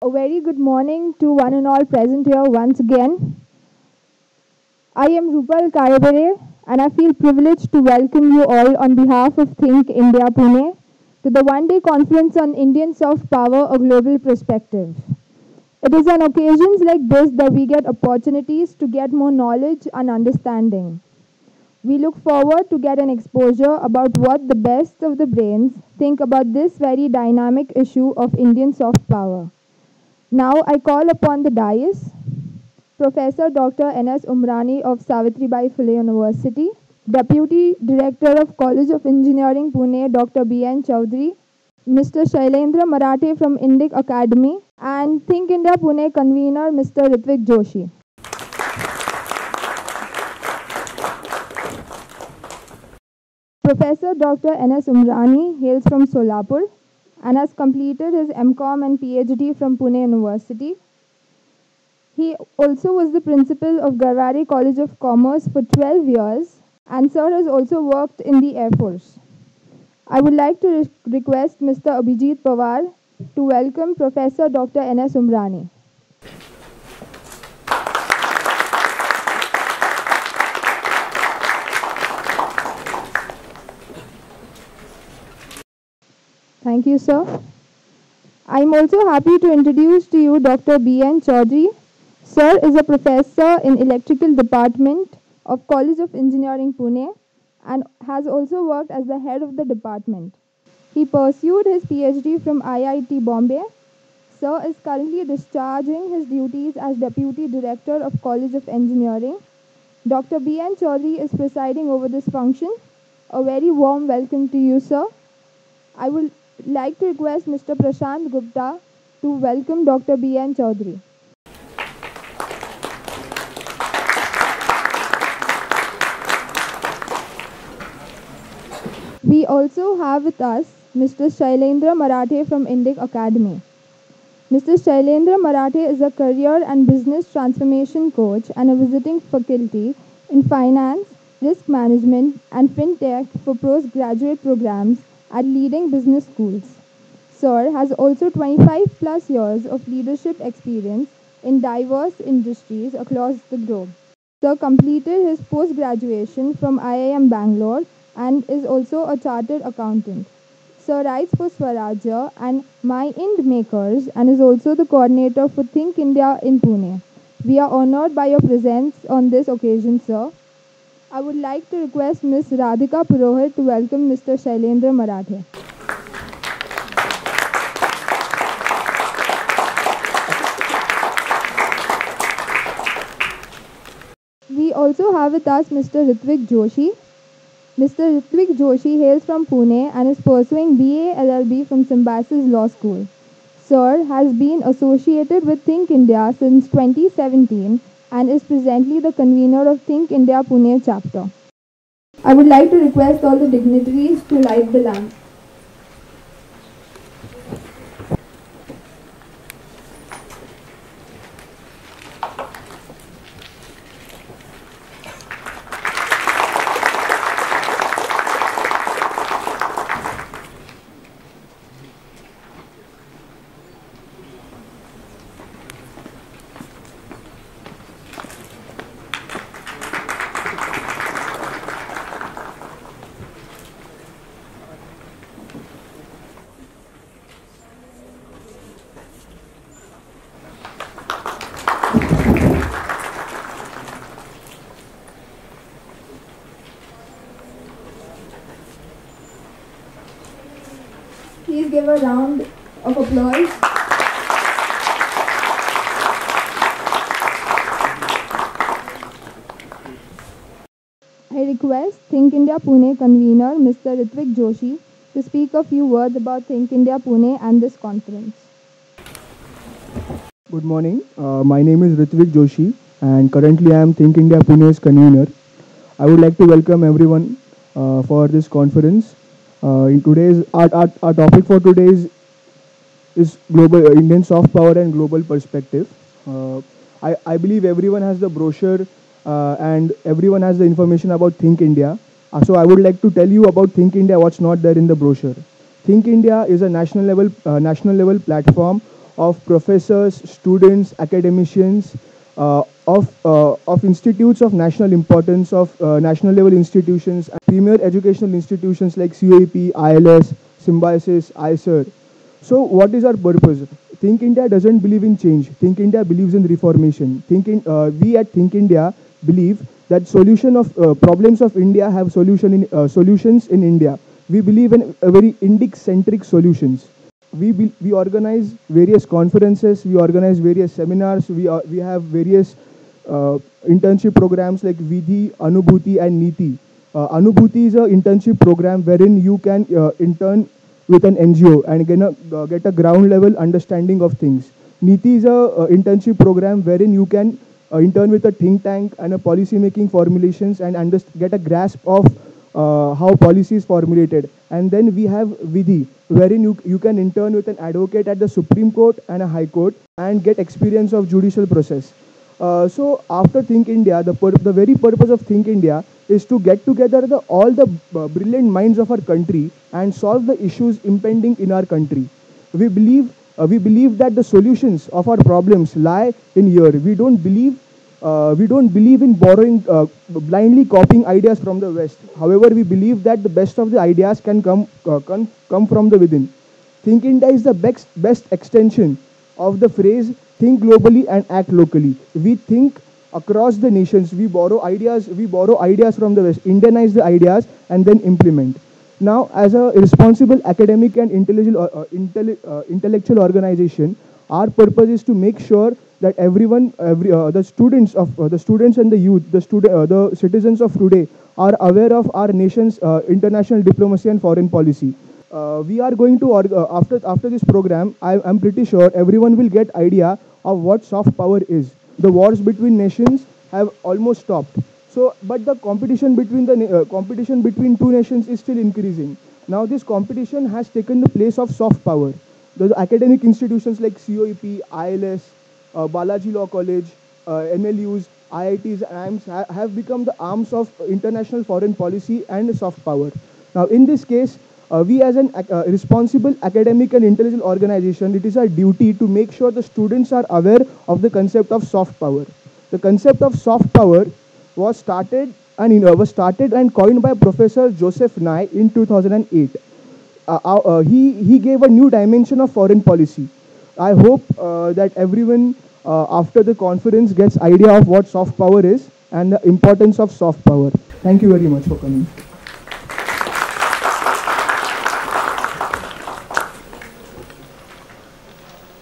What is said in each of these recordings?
A very good morning to one and all present here once again. I am Rupal Karabere and I feel privileged to welcome you all on behalf of Think India Pune to the one-day conference on Indian soft power, a global perspective. It is on occasions like this that we get opportunities to get more knowledge and understanding. We look forward to get an exposure about what the best of the brains think about this very dynamic issue of Indian soft power. Now I call upon the dais Professor Dr. N.S. Umrani of Savitribai Phule University, Deputy Director of College of Engineering Pune Dr. B.N. Chaudhary, Mr. Shailendra Marathe from Indic Academy, and Think India Pune convener Mr. Ritvik Joshi. Professor Dr. N.S. Umrani hails from Solapur and has completed his MCom and PhD from Pune University. He also was the principal of Garwari College of Commerce for 12 years, and sir has also worked in the Air Force. I would like to request Mr. Abhijit Pawar to welcome Professor Dr. N.S. Umrani. Thank you, sir. I am also happy to introduce to you Dr. B.N. Chaudhary. Sir is a professor in Electrical Department of College of Engineering Pune and has also worked as the head of the department. He pursued his PhD from IIT Bombay. Sir is currently discharging his duties as Deputy Director of College of Engineering. Dr. B.N. Chaudhary is presiding over this function. A very warm welcome to you, sir. I would like to request Mr. Prashant Gupta to welcome Dr. B.N. Chaudhary. We also have with us Mr. Shailendra Marathe from Indic Academy. Mr. Shailendra Marathe is a career and business transformation coach and a visiting faculty in finance, risk management, and fintech for postgraduate programs at leading business schools. Sir has also 25 plus years of leadership experience in diverse industries across the globe. Sir completed his post-graduation from IIM Bangalore and is also a chartered accountant. Sir writes for Swarajya and My Ind Makers and is also the coordinator for Think India in Pune. We are honored by your presence on this occasion, sir. I would like to request Ms. Radhika Purohit to welcome Mr. Shailendra Marathe. We also have with us Mr. Ritvik Joshi. Mr. Ritvik Joshi hails from Pune and is pursuing BA LLB from Symbiosis Law School. Sir has been associated with Think India since 2017 and is presently the convener of Think India Pune chapter. I would like to request all the dignitaries to light the lamp. Please give a round of applause. I request Think India Pune convener Mr. Ritvik Joshi to speak a few words about Think India Pune and this conference. Good morning. My name is Ritvik Joshi and currently I am Think India Pune's convener. I would like to welcome everyone for this conference. In today's our topic for today is global Indian soft power and global perspective. I believe everyone has the brochure and everyone has the information about Think India. So I would like to tell you about Think India, what's not there in the brochure. Think India is a national level platform of professors, students, academicians, of institutes of national importance, of national level institutions, and premier educational institutions like COEP, ILS, Symbiosis, ISER. So, what is our purpose? Think India doesn't believe in change. Think India believes in reformation. We at Think India believe that solution of problems of India have solutions in India. We believe in a very Indic-centric solutions. We organize various conferences. We organize various seminars. We have various internship programs like Vidhi, Anubhuti, and Niti. Anubhuti is an internship program wherein you can intern with an NGO and get a ground level understanding of things. Niti is a internship program wherein you can intern with a think tank and a policy making formulations and get a grasp of how policy is formulated. And then we have Vidhi, wherein you can intern with an advocate at the Supreme Court and a High Court and get experience of judicial process. So after Think India, the very purpose of Think India is to get together all the brilliant minds of our country and solve the issues impending in our country. We believe that the solutions of our problems lie in here. We don't believe in borrowing, blindly copying ideas from the West. However, we believe that the best of the ideas can come from the within. Think India is the best extension of the phrase think globally and act locally. We think across the nations. We borrow ideas from the West, Indianize the ideas, and then implement. Now, as a responsible academic and intellectual organization, our purpose is to make sure that the students and the youth, the citizens of today are aware of our nation's international diplomacy and foreign policy. We are going to after this program. I'm pretty sure everyone will get idea of what soft power is. The wars between nations have almost stopped. So, but the competition between two nations is still increasing. Now, this competition has taken the place of soft power. The academic institutions like COEP, ILS, Balaji Law College, MLUs, IITs, and IIMs have become the arms of international foreign policy and soft power. Now, in this case, we as a responsible academic and intellectual organization, it is our duty to make sure the students are aware of the concept of soft power. The concept of soft power was started and coined by Professor Joseph Nye in 2008. He gave a new dimension of foreign policy. I hope that everyone after the conference gets idea of what soft power is and the importance of soft power. Thank you very much for coming.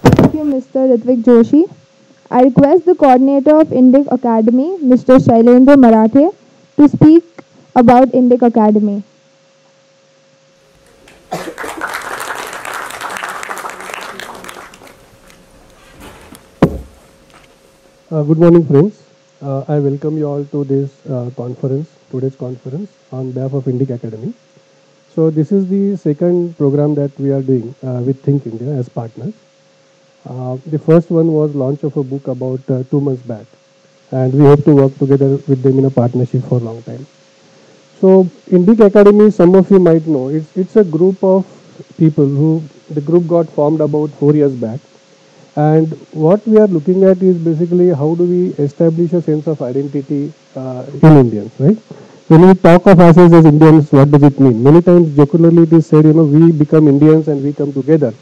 Thank you, Mr. Ritvik Joshi. I request the coordinator of Indic Academy, Mr. Shailendra Marathe, to speak about Indic Academy. Good morning, friends. I welcome you all to this today's conference on behalf of Indic Academy. So this is the second program that we are doing with Think India as partners. The first one was launch of a book about 2 months back, and we hope to work together with them in a partnership for a long time. So Indic Academy, some of you might know, it's a group of people the group got formed about 4 years back. And what we are looking at is basically how do we establish a sense of identity in Indians, right? When we talk of ourselves as Indians, what does it mean? Many times, jocularly, it is said, we become Indians and we come together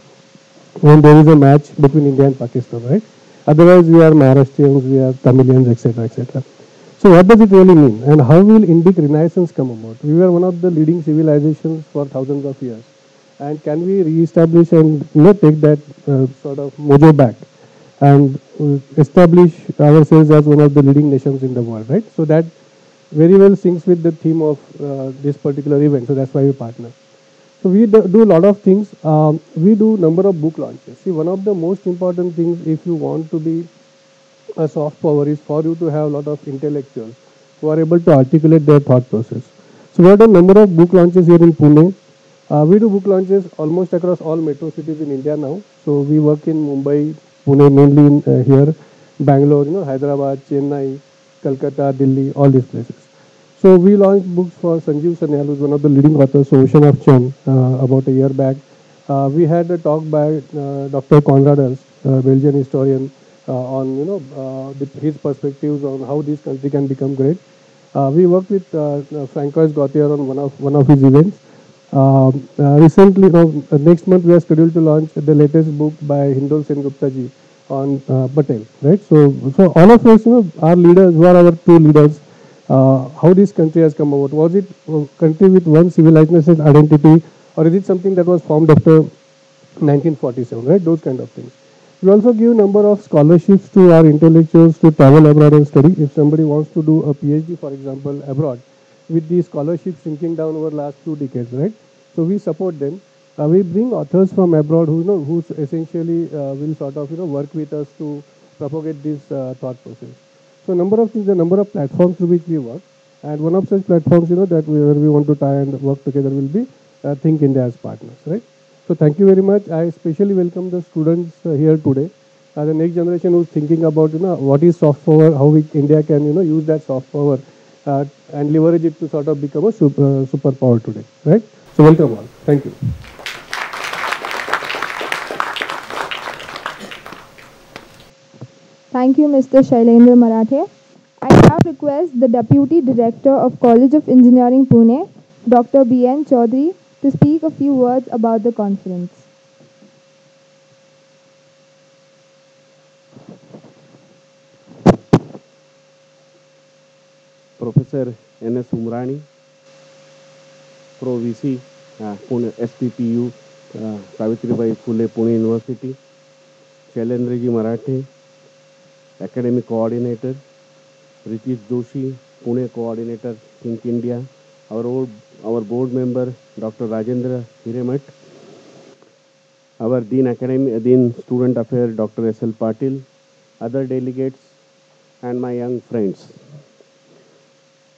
when there is a match between India and Pakistan, right? Otherwise, we are Maharashtrians, we are Tamilians, etc., etc. So what does it really mean? And how will Indic Renaissance come about? We were one of the leading civilizations for thousands of years. And can we re-establish and take that sort of mojo back and establish ourselves as one of the leading nations in the world, right? So that very well syncs with the theme of this particular event. So that's why we partner. So we do a lot of things. We do number of book launches. See, one of the most important things if you want to be a soft power is for you to have a lot of intellectuals who are able to articulate their thought process. So we have done a number of book launches here in Pune. We do book launches almost across all metro cities in India now. So we work in Mumbai, Pune mainly here, Bangalore, Hyderabad, Chennai, Calcutta, Delhi, all these places. So we launched books for Sanjeev Sanyal, who is one of the leading authors, so Ocean of Churn, about a year back. We had a talk by Dr. Konrad Ernst, Belgian historian, on his perspectives on how this country can become great. We worked with Francois Gauthier on one of his events. Recently, next month we are scheduled to launch the latest book by Hindol Sen Gupta ji on Patel, right? So all of us, are leaders. Who are our two leaders? How this country has come about? Was it a country with one civilization identity, or is it something that was formed after 1947? Right, those kind of things. We also give number of scholarships to our intellectuals to travel abroad and study. If somebody wants to do a PhD, for example, abroad, with the scholarship shrinking down over last 2 decades, right? So we support them. We bring authors from abroad who essentially will sort of work with us to propagate this thought process. So number of things, the number of platforms through which we work, and one of such platforms that where we want to tie and work together will be Think India as partners, right? So thank you very much. I especially welcome the students here today. The next generation who's thinking about what is soft power, how India can use that soft power and leverage it to sort of become a superpower today, right? So welcome all. Thank you. Thank you, Mr. Shailendra Marathe. I now request the Deputy Director of College of Engineering, Pune, Dr. B.N. Chaudhary, to speak a few words about the conference. Professor N.S. Umrani, Pro VC, Pune SPPU, Savitribai Phule, Pune University, Shailendraji Marathe, Academic Coordinator, Ritesh Joshi, Pune Coordinator, Think India, our board member, Dr. Rajendra Hiremat, our Dean Student Affairs, Dr. S.L. Patil, other delegates, and my young friends.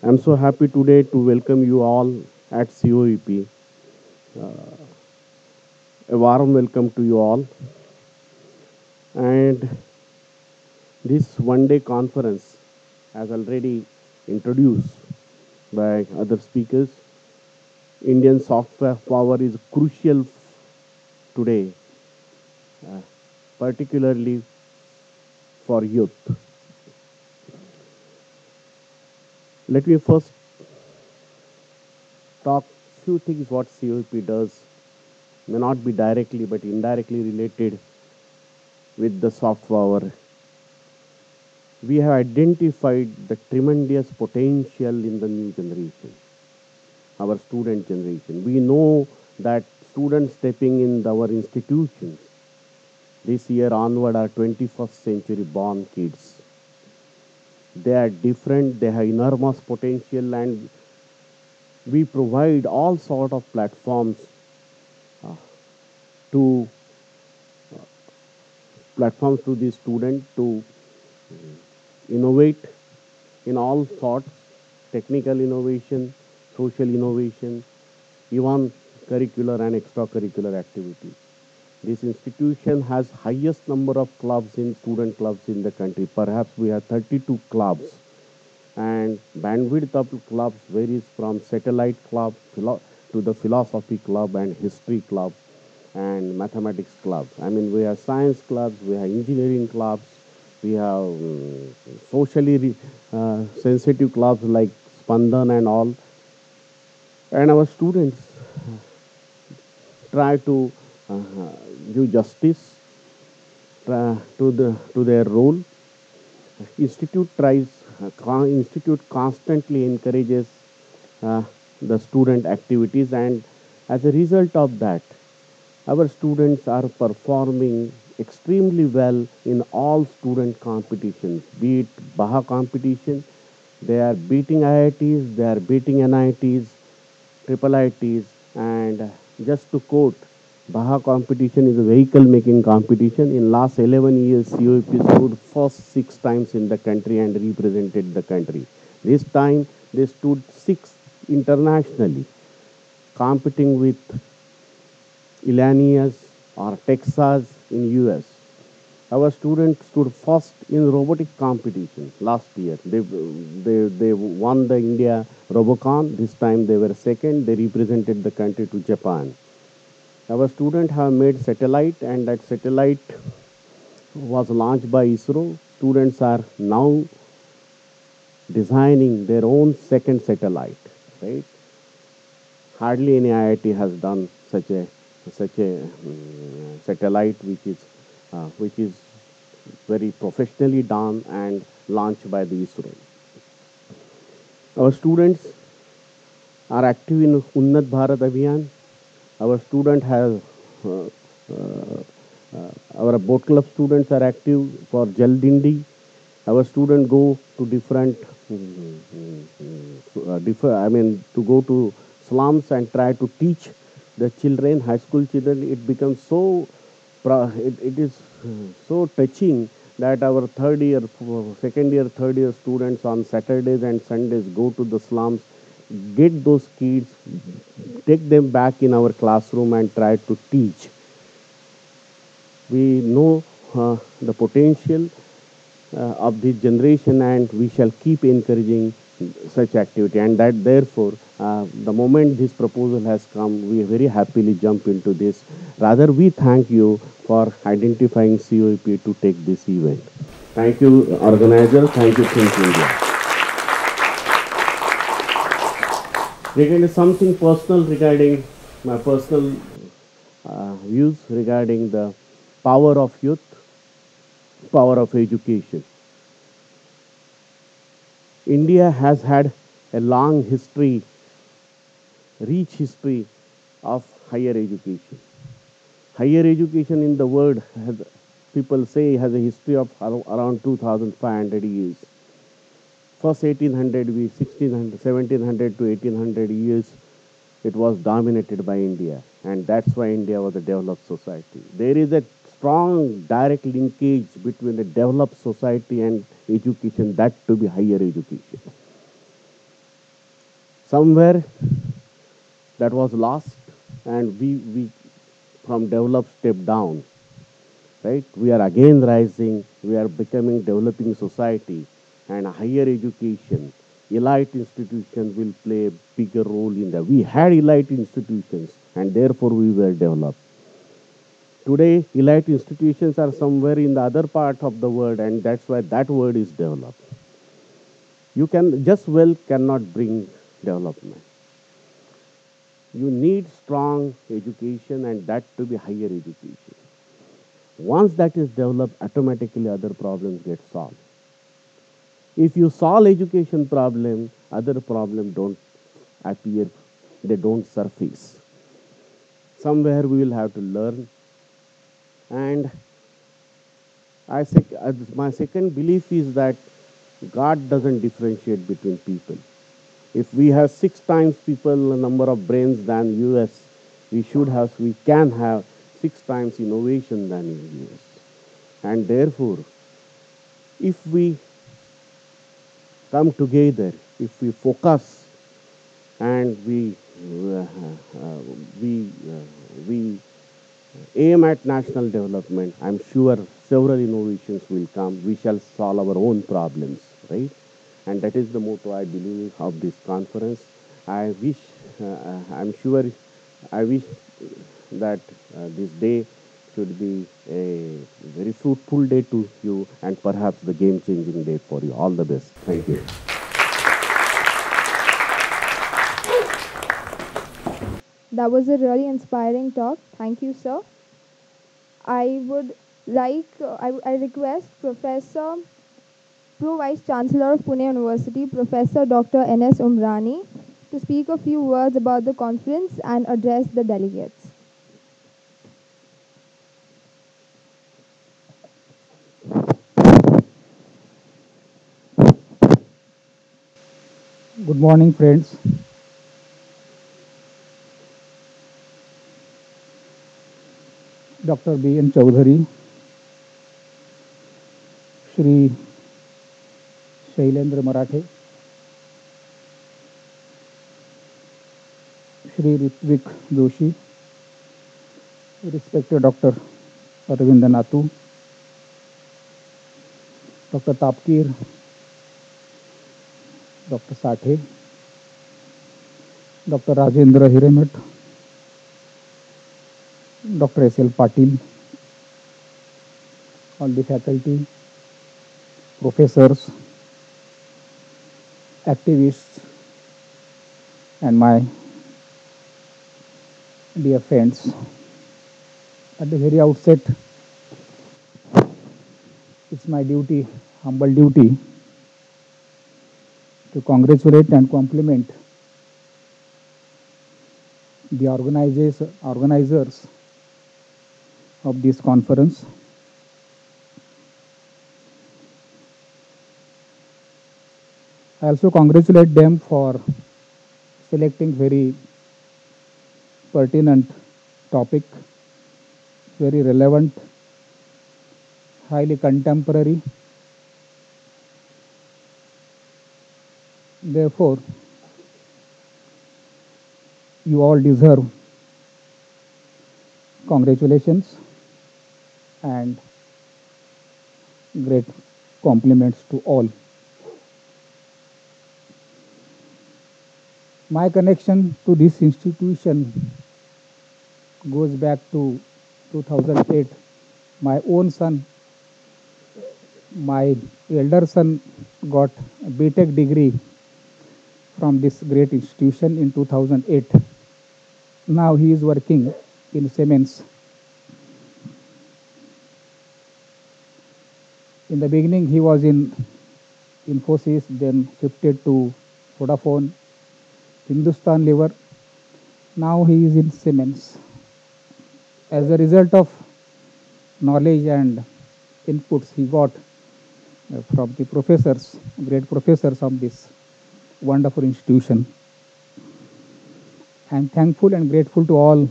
I'm so happy today to welcome you all at COEP. A warm welcome to you all. And this one-day conference, as already introduced by other speakers, Indian software power is crucial today, particularly for youth. Let me first talk few things what COEP does, may not be directly but indirectly related with the soft power. We have identified the tremendous potential in the new generation, our student generation. We know that students stepping in our institutions this year onward are 21st century born kids. They are different, they have enormous potential, and we provide all sort of platforms to the student to innovate in all sorts, technical innovation, social innovation, even curricular and extracurricular activities. This institution has highest number of student clubs in the country. Perhaps we have 32 clubs, and bandwidth of clubs varies from satellite club to the philosophy club and history club and mathematics club. I mean, we have science clubs, we have engineering clubs, we have socially sensitive clubs like Spandan and all. And our students try to uh, do justice to their role. Institute constantly encourages uh, the student activities, and as a result of that, our students are performing extremely well in all student competitions, be it Baha competition. They are beating IITs, they are beating NITs, triple ITs, and just to quote, Baha competition is a vehicle making competition. In last 11 years, COEP stood first 6 times in the country and represented the country. This time, they stood sixth internationally, competing with Illinois or Texas in US. Our students stood first in robotic competition last year. They won the India Robocon. This time they were second. They represented the country to Japan. Our students have made satellite, and that satellite was launched by ISRO. Students are now designing their own second satellite, right? Hardly any IIT has done such a satellite which is very professionally done and launched by the ISRO. Our students are active in Unnat Bharat Abhiyan. Our student has our boat club students are active for Jal Dindi. Our students go to to go to slums and try to teach the children, high school children. It becomes so, it is so touching that our third year, second year, third year students on Saturdays and Sundays go to the slums, get those kids, take them back in our classroom and try to teach. We know the potential of this generation, and we shall keep encouraging such activity, and that therefore the moment this proposal has come, we very happily jump into this. Rather, we thank you for identifying COEP to take this event. Thank you, organizer. Thank you, Think India. Regarding something personal, regarding my personal views regarding the power of youth, power of education. India has had a long history, rich history of higher education. Higher education in the world, has, people say, has a history of around 2,500 years. First 1800, 1600, 1700 to 1800 years, it was dominated by India, and that's why India was a developed society. There is a strong direct linkage between a developed society and education, that to be higher education. Somewhere that was lost, and we from developed step down, right? We are again rising, we are becoming developing society, and higher education, elite institutions will play a bigger role in that. We had elite institutions, and therefore we were developed. Today, elite institutions are somewhere in the other part of the world, and that's why that word is developed. You can just wealth cannot bring development. You need strong education, and that to be higher education. Once that is developed, automatically other problems get solved. If you solve education problem, other problems don't appear, they don't surface. Somewhere we will have to learn. And my second belief is that God doesn't differentiate between people. If we have 6 times people number of brains than US, we can have 6 times innovation than in US. And therefore, if we come together, if we focus and we aim at national development, I'm sure several innovations will come. We shall solve our own problems, right? And that is the motto, I believe, of this conference. I wish, I'm sure, I wish that this day should be a very fruitful day to you, and perhaps the game-changing day for you. All the best. Thank you. That was a really inspiring talk. Thank you, sir. I would I request Professor Pro Vice Chancellor of Pune University, Professor Dr. N.S. Umrani, to speak a few words about the conference and address the delegates. Good morning, friends. Dr. B.N. Chaudhary, Shri Shailendra Marathe, Shri Ritvik Joshi, respected Dr. Aravind Nathu, Dr. Tapkir, Dr. Sathe, Dr. Rajendra Hiremat, Dr. S.L. Patil, all the faculty, professors, activists, and my dear friends. At the very outset, it's my duty, humble duty, to congratulate and compliment the organizers of this conference. I also congratulate them for selecting very pertinent topic, very relevant, highly contemporary. Therefore, you all deserve congratulations and great compliments to all. My connection to this institution goes back to 2008. My own son, my elder son, got a BTech degree from this great institution in 2008. Now he is working in Siemens. In the beginning, he was in Infosys, then shifted to Vodafone, Hindustan Lever. Now he is in Siemens. As a result of knowledge and inputs he got from the professors, great professors of this wonderful institution. I am thankful and grateful to all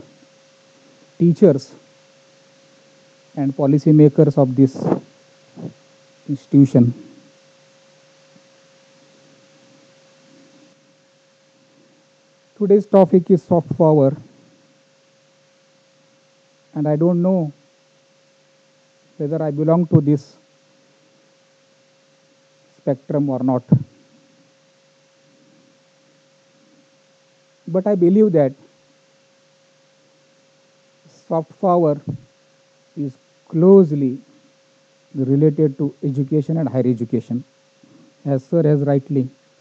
teachers and policy makers of this institution. Today's topic is soft power, and I don't know whether I belong to this spectrum or not. But I believe that soft power is closely related to education and higher education, as sir has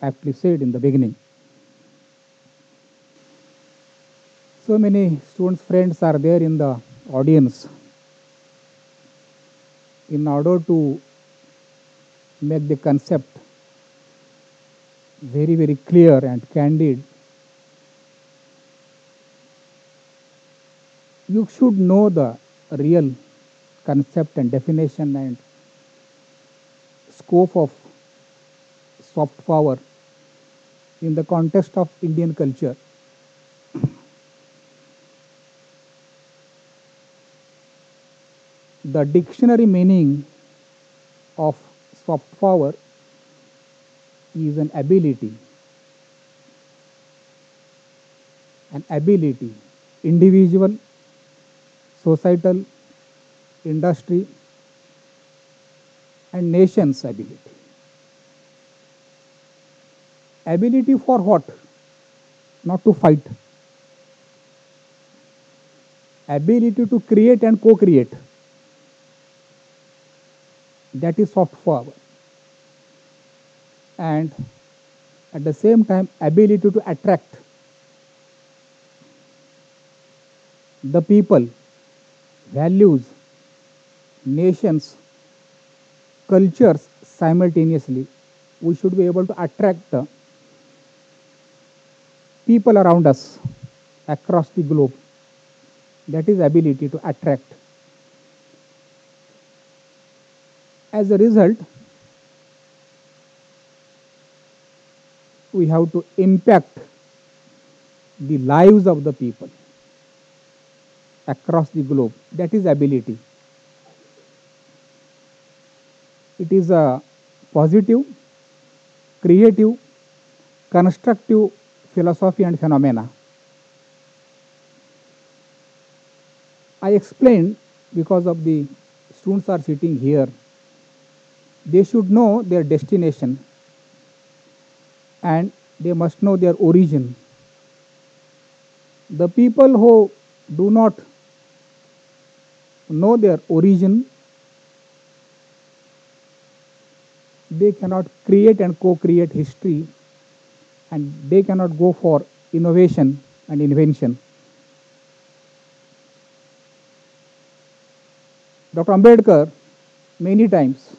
aptly said in the beginning. So many students, friends are there in the audience. In order to make the concept very, very clear and candid, you should know the real concept and definition and scope of soft power in the context of Indian culture. The dictionary meaning of soft power is an ability, individual, societal, industry, and nation's ability. Ability for what? Not to fight. Ability to create and co-create. That is soft power. And at the same time, ability to attract the people, values, nations, cultures simultaneously. We should be able to attract the people around us across the globe. That is ability to attract. As a result, we have to impact the lives of the people across the globe. That is ability. It is a positive, creative, constructive philosophy and phenomena. I explained because of the students are sitting here. They should know their destination and they must know their origin. The people who do not know their origin, they cannot create and co-create history, and they cannot go for innovation and invention. Dr. Ambedkar many times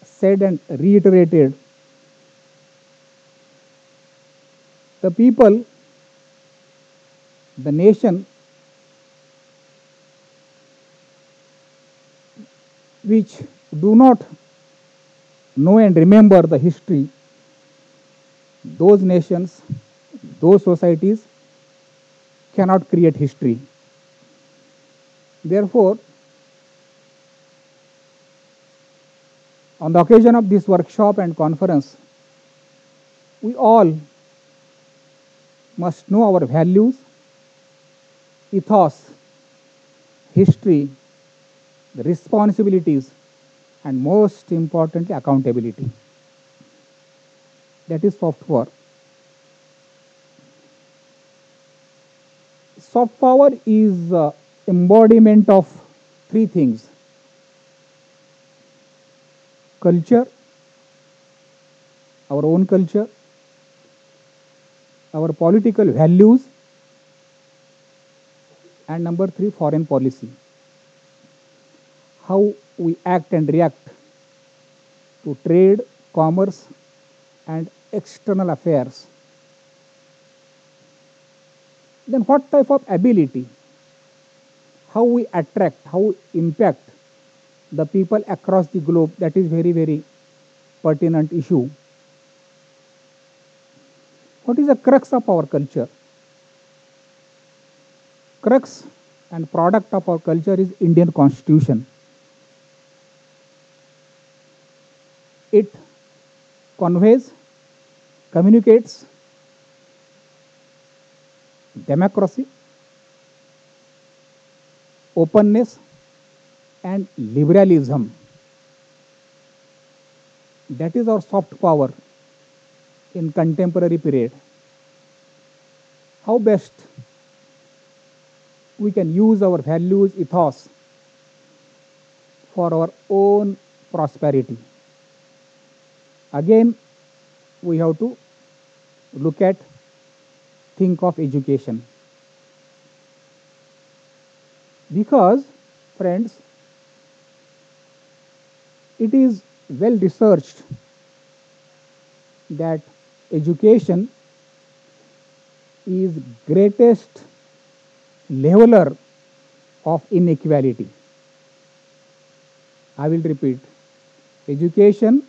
said and reiterated, the people, the nation which do not know and remember the history, those nations, those societies cannot create history. Therefore, on the occasion of this workshop and conference, we all must know our values, ethos, history, the responsibilities, and most importantly, accountability. That is soft power. Soft power is embodiment of three things: culture, our own culture, our political values, and number three, foreign policy. How we act and react to trade, commerce, and external affairs. Then what type of ability? How we attract, how we impact the people across the globe. That is very, very pertinent issue. What is the crux of our culture? Crux and product of our culture is Indian Constitution. It conveys, communicates democracy, openness, and liberalism. That is our soft power in contemporary period. How best we can use our values, ethos for our own prosperity. Again, we have to look at, think of education. Because, friends, it is well researched that education is greatest leveler of inequality. I will repeat. Education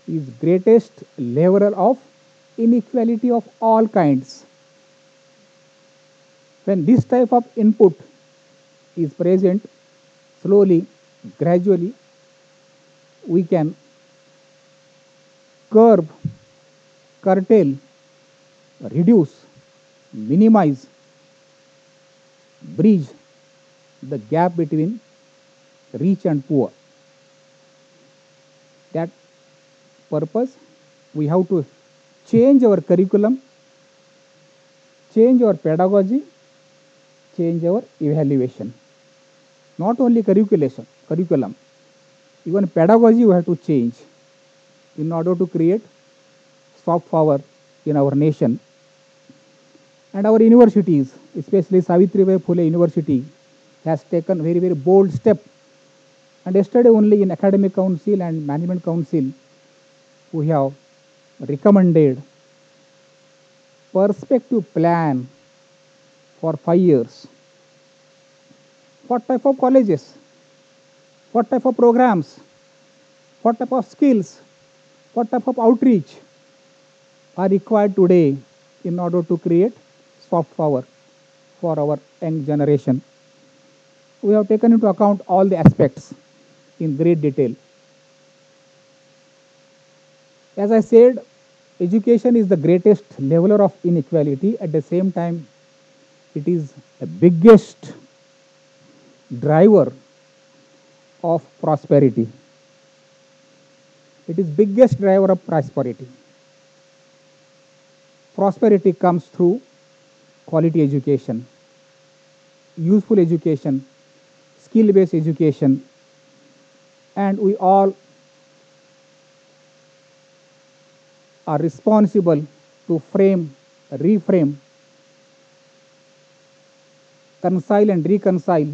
is greatest leveler of inequality of all kinds. When this type of input is present, slowly, gradually, we can curb, curtail, reduce, minimize, bridge the gap between rich and poor. That purpose, we have to change our curriculum, change our pedagogy, change our evaluation. Not only curriculum, even pedagogy we have to change in order to create soft power in our nation. And our universities, especially Savitribai Phule University, has taken very, very bold step. And yesterday only in Academic Council and Management Council, we have recommended perspective plan for 5 years. What type of colleges, what type of programs, what type of skills, what type of outreach are required today in order to create soft power for our young generation. We have taken into account all the aspects in great detail. As I said, education is the greatest leveler of inequality. At the same time, it is the biggest driver of prosperity. It is biggest driver of prosperity. Prosperity comes through quality education. useful education, skill-based education, and we all are responsible to frame, reframe, reconcile and reconcile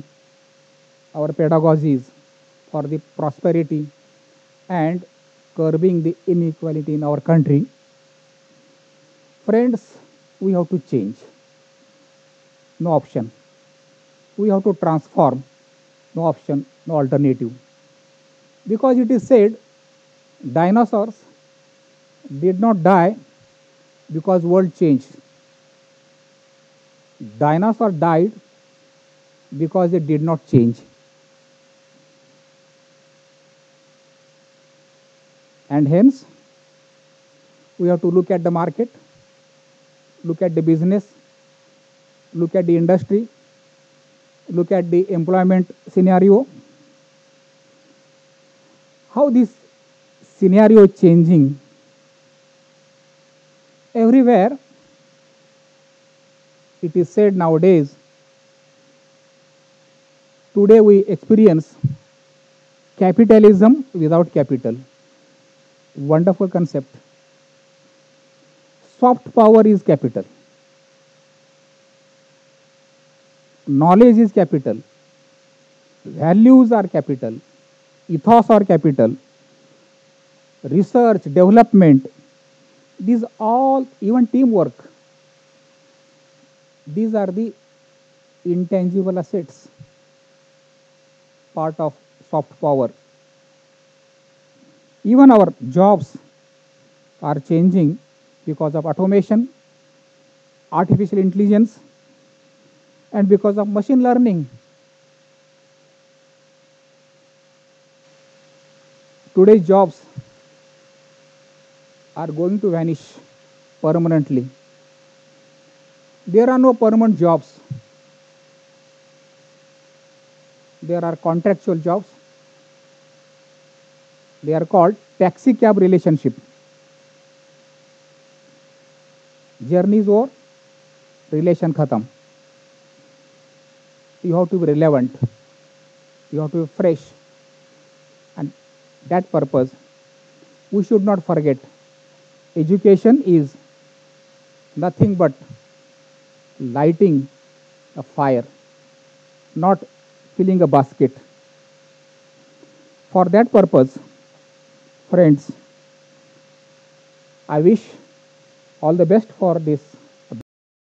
our pedagogies for the prosperity and curbing the inequality in our country. Friends, we have to change. No option. We have to transform. No option, no alternative. Because it is said, dinosaurs did not die because world changed. Dinosaurs died because they did not change. And hence, we have to look at the market, look at the business, look at the industry, look at the employment scenario. How this scenario is changing everywhere. It is said nowadays, today we experience capitalism without capital. Wonderful concept. Soft power is capital. Knowledge is capital. Values are capital. Ethos are capital. Research, development, these all, even teamwork, these are the intangible assets, part of soft power. Even our jobs are changing because of automation, artificial intelligence, and because of machine learning. Today's jobs are going to vanish permanently. There are no permanent jobs. There are contractual jobs. They are called taxi cab relationship. Journey is over, relation khatam. You have to be relevant. You have to be fresh. And that purpose, we should not forget, education is nothing but lighting a fire, not filling a basket. For that purpose, friends, I wish all the best for this